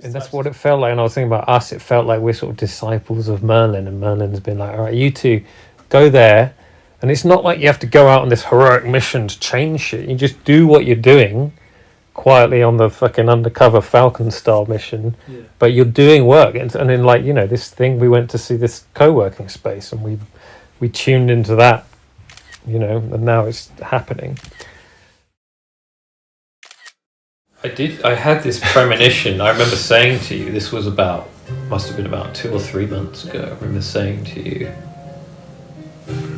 And that's what it felt like. And I was thinking about us, it felt like we're sort of disciples of Merlin, and Merlin's been like, all right, you two go there. And it's not like you have to go out on this heroic mission to change shit. You just do what you're doing quietly on the fucking undercover Falcon style mission. Yeah. But you're doing work. And then, like, you know, this thing, we went to see this co-working space, and we tuned into that, you know, and now it's happening. I had this premonition. I remember saying to you, this was must have been about 2 or 3 months ago. I remember saying to you,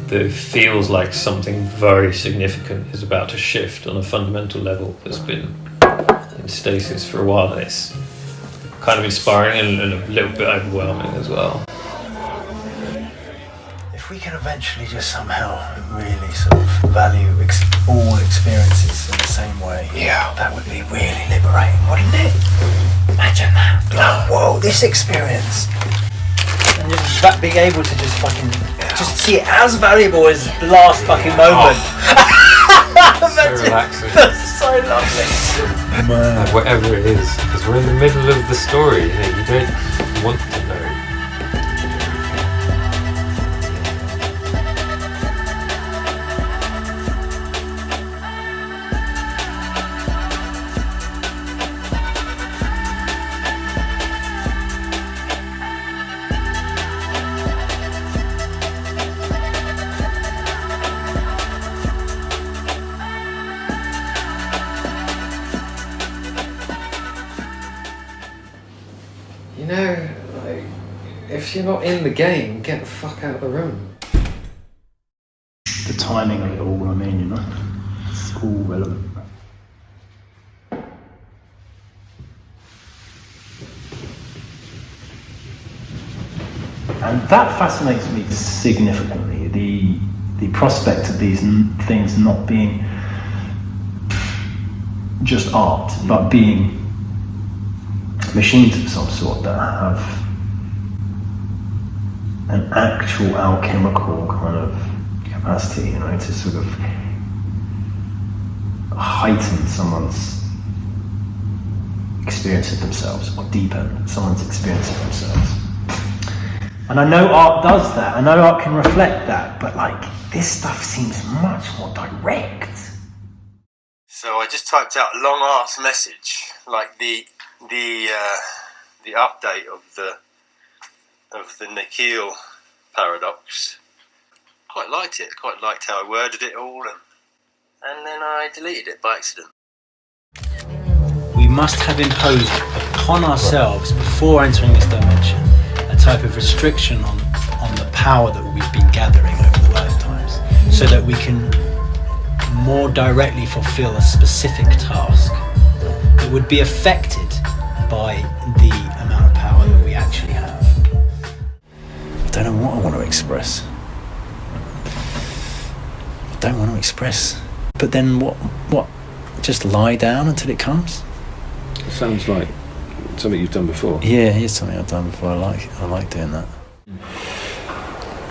that it feels like something very significant is about to shift on a fundamental level that's been in stasis for a while. It's kind of inspiring and a little bit overwhelming as well. If we can eventually just somehow really sort of value all experiences in the same way, yeah, that would be really liberating, wouldn't it? Imagine that. Like, whoa, this experience. And just that being able to just fucking just see it as valuable as the last fucking moment. So relaxing. That's so lovely. Like, whatever it is, because we're in the middle of the story, you know, you don't want to know. You know, like, if you're not in the game, get the fuck out of the room. The timing of it all, I mean, you know, it's all relevant. And that fascinates me significantly, the prospect of these things not being just art, but being machines of some sort that have an actual alchemical kind of capacity, you know, to sort of heighten someone's experience of themselves, or deepen someone's experience of themselves. And I know art does that, I know art can reflect that, but like, this stuff seems much more direct. So I just typed out a long ass message, like the update of the Nikhil paradox. Quite liked it. Quite liked how I worded it all, and then I deleted it by accident. We must have imposed upon ourselves before entering this dimension a type of restriction on the power that we've been gathering over the lifetimes, so that we can more directly fulfill a specific task that would be affected by the amount of power that we actually have. I don't know what I want to express. I don't want to express. But then what? Just lie down until it comes? It sounds like something you've done before. Yeah, it's something I've done before. I like doing that.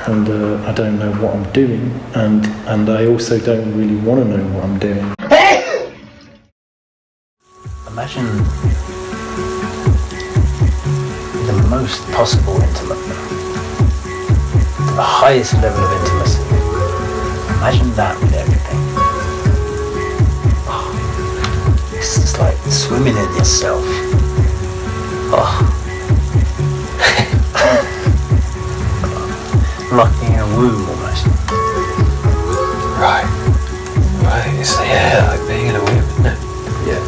And I don't know what I'm doing, and I also don't really want to know what I'm doing. Imagine the most possible intimate, the highest level of intimacy. Imagine that with everything. Oh, it's just like swimming in yourself. Oh. Like being in a womb almost. Right. It's like being in a womb, isn't it? Yeah.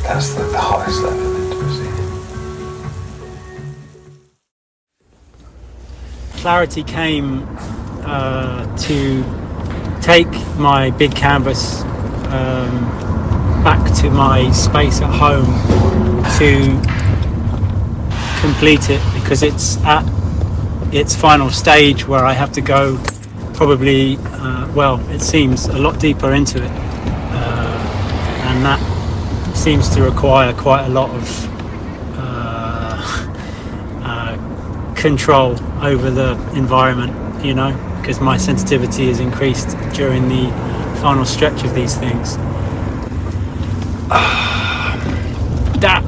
That's like the highest level of intimacy. Clarity came to take my big canvas back to my space at home to complete it, because it's at its final stage where I have to go probably, it seems a lot deeper into it, and that seems to require quite a lot of control over the environment, you know, because my sensitivity is increased during the final stretch of these things. That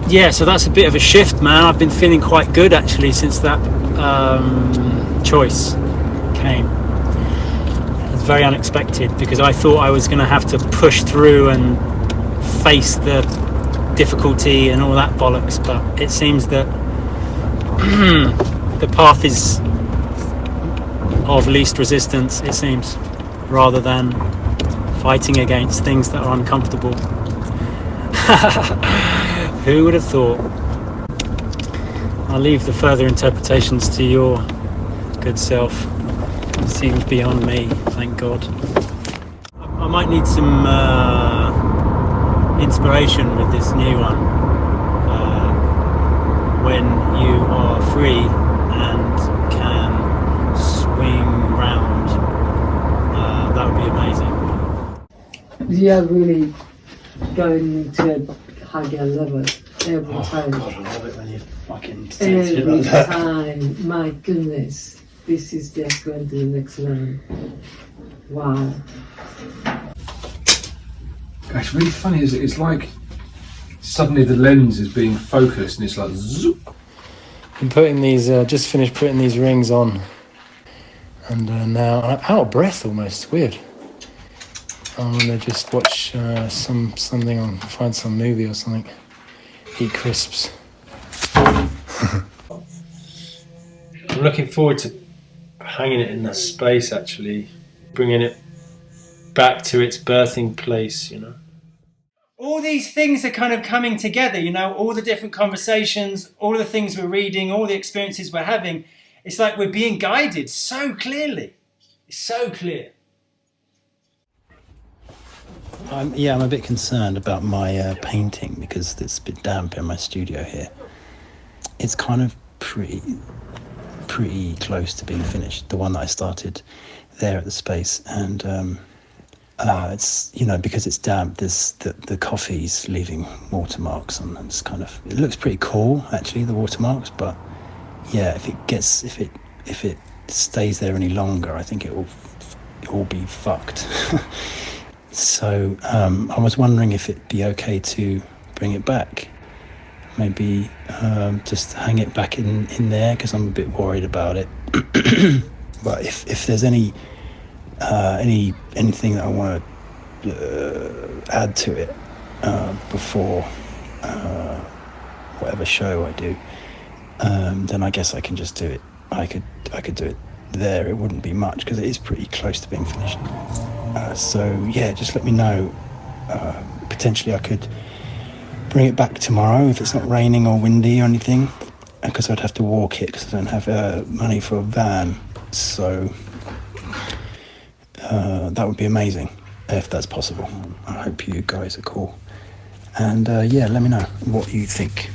Yeah, so that's a bit of a shift, man. I've been feeling quite good actually since that choice came. It's very unexpected because I thought I was going to have to push through and face the difficulty and all that bollocks, but it seems that the path is of least resistance, it seems, rather than fighting against things that are uncomfortable. Who would have thought? I'll leave the further interpretations to your good self. It seems beyond me, thank God. I might need some inspiration with this new one. When you are free and can swing round, that would be amazing. We are really going to higher level every time. God, I love it when you fucking Every time, my goodness, this is just going to the next level. Wow. It's really funny, isn't it? It's like suddenly the lens is being focused and it's like zoop. I'm putting these, just finished putting these rings on, and now I'm out of breath almost. Weird. I'm gonna just watch something on, find some movie or something. Eat crisps. I'm looking forward to hanging it in that space, actually, bringing it back to its birthing place, you know. All these things are kind of coming together, you know, all the different conversations, all the things we're reading, all the experiences we're having. It's like we're being guided so clearly. It's so clear. I'm a bit concerned about my painting because it's a bit damp in my studio here. It's kind of pretty close to being finished. The one that I started there at the space, and it's, you know, because it's damp, there's the coffee's leaving watermarks on them. It's kind of, it looks pretty cool actually, the watermarks, but yeah, if it stays there any longer, I think it will be fucked. So I was wondering if it'd be okay to bring it back, maybe just hang it back in there, because I'm a bit worried about it. But if there's anything that I want to add to it before whatever show I do, then I guess I can just do it. I could do it there. It wouldn't be much because it is pretty close to being finished. So yeah, just let me know. Potentially I could bring it back tomorrow if it's not raining or windy or anything, because I'd have to walk it because I don't have money for a van. So that would be amazing if that's possible. I hope you guys are cool. And yeah, let me know what you think.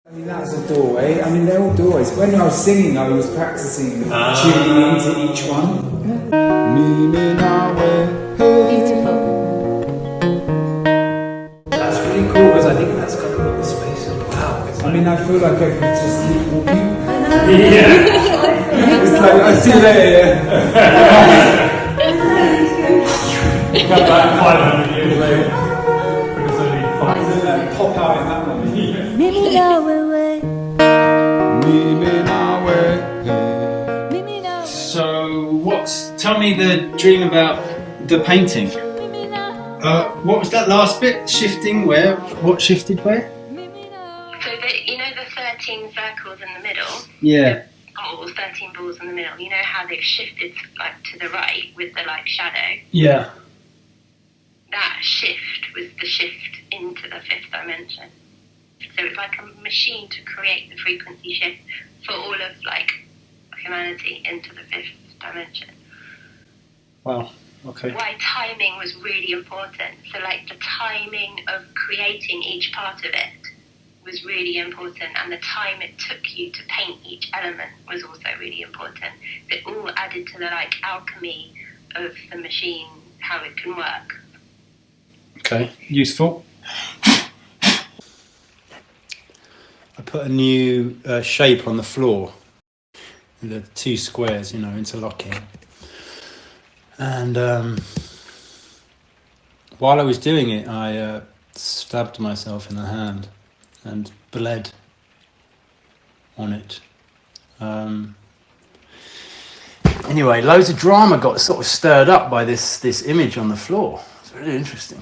I mean, that's a doorway. I mean, they're all doorways. When I was singing, I was practicing tuning into each one. Beautiful. That's really cool because I think that's kind of what the space is about. I mean, I feel like I could just keep walking. Yeah. It's like, I see you later, yeah. Come back 500 years later. Pop out in that one. So, tell me the dream about the painting. What was that last bit? Shifting where? What shifted where? So you know the 13 circles in the middle? Yeah. Or 13 balls in the middle. You know how they've shifted like to the right with the like shadow? Yeah. That shift was the shift into the fifth dimension. So it's like a machine to create the frequency shift for all of like humanity into the fifth dimension. Wow. Okay. Why timing was really important. So like the timing of creating each part of it was really important, and the time it took you to paint each element was also really important. It all added to the like alchemy of the machine, how it can work. Okay. Useful. I put a new shape on the floor, the two squares, you know, interlocking. And while I was doing it, I stabbed myself in the hand and bled on it. Anyway, loads of drama got sort of stirred up by this image on the floor. It's really interesting.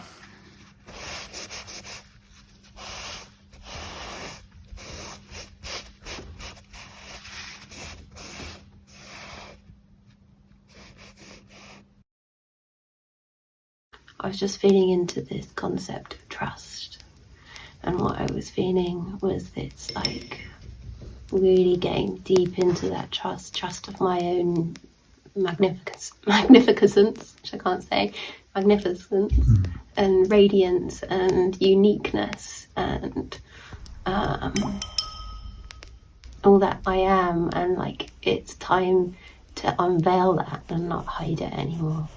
I was just feeling into this concept of trust, and what I was feeling was it's like really getting deep into that trust of my own magnificence, which I can't say, magnificence and radiance and uniqueness and all that I am, and like it's time to unveil that and not hide it anymore.